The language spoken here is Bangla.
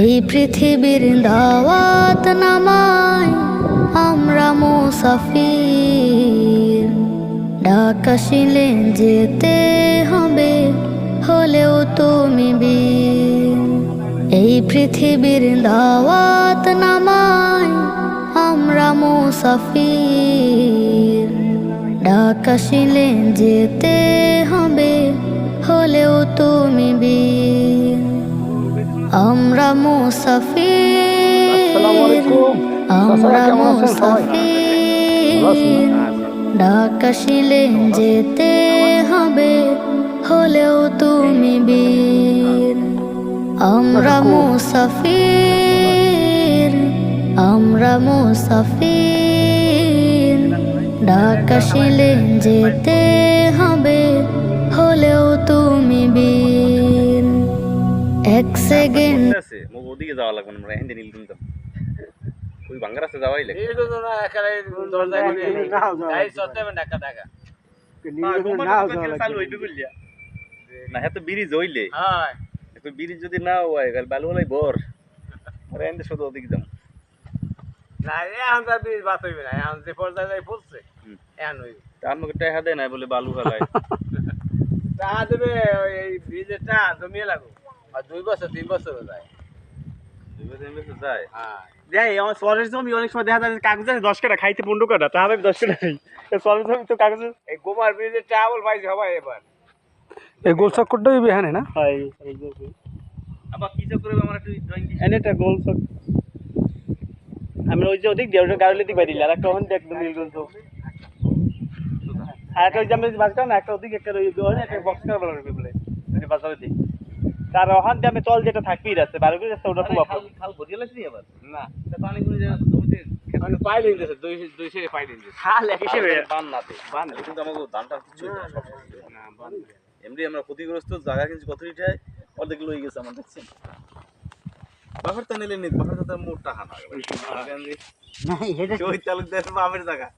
এই পৃথিবীর দাওয়াত নামায় আমরা মুসাফির, ডাক আসিলে যেতে হবে হলেও তুমি বীর। এই পৃথিবীর দাওয়াত নামায় আমরা মুসাফির, ডাক আসিলে যেতে হবে হলেও তুমি বীর। আমরা মুসাফির, আমরা মুসাফির, ডাক আসিলে যেতে হবে হলেও তুমি বীর। আমরা মুসাফির, আমরা মুসাফির, ডাক আসিলে যেতে হবে হলেও তুমি বীর। এক সেকেন্ড আছে ওদিকে যাওয়া লাগবে না, আমরা এখান থেকে নীল কিনতাম ওই ভাঙ্গা রাস্তা যাওয়াই লাগে। না হ্যাঁ তো ব্রিজ হইলে ব্রিজ যদি না হয় বালু হলাই বর আমরা এখান থেকে শুধু ওদিকে যাবো না এখন তার ব্রিজ বাত হইবে না, এখন যে পর্যায়ে পড়ছে এখন হইবে। আমাকে টাকা দেয় নাই বলে বালু ফেলায় টাকা দেবে এই ব্রিজের টাকা জমিয়ে লাগো, আর 2 বছর 3 বছর যায়। 2 বছর 3 বছর যায় যাই আমার সরের জমি অনেক সময় দেখা যায় কাগজ আছে 10 কাটা খাইতে 15 কাটা, তাহলে আমি 10 কাটা খাই। সরের জমি তো কাগজ এই গোমার ব্রিজের টাকা বল পাইছে সবাই এবার। এই গোল চক্করটাই বিহানে না হয়। আবার কি চক্কর আমার একটু ড্রয়িং দিছি এনেটা গোল চক আমি ওই যে ওদিক দিয়ে ওটা গাড়ি দিক বাইরে আর একটা ওখান দিয়ে একদম নীল গোল চক। আর একটা ওই যে আমি বাজটা না একটা ওদিক একটা ওই দোকানে একটা বক্স কার বলা হবে বলে ওই বাজারে দিই। তার ওখান দিয়ে আমি তল যেটা থাকবেই আছে 12 করে আছে ওটা খুব আপন খাল ভরিয়ে লাগছি আবার না তা পানি গুলো যে জমিতে মানে পাইলে দিতেছে 200 পাইলে দিতেছে। খাল এক হিসেবে বান নাতে বান কিন্তু আমাকে ধানটা কিছু না সব না বান এমনি আমরা ক্ষতিগ্রস্ত জায়গা কিন্তু কত লিটার অর্ধেক লই গেছে আমার দেখছেন। বাফার তো নিলে নি বাফার তো মোটা হানা না এটা ওই তালুকদার বাপের জায়গা।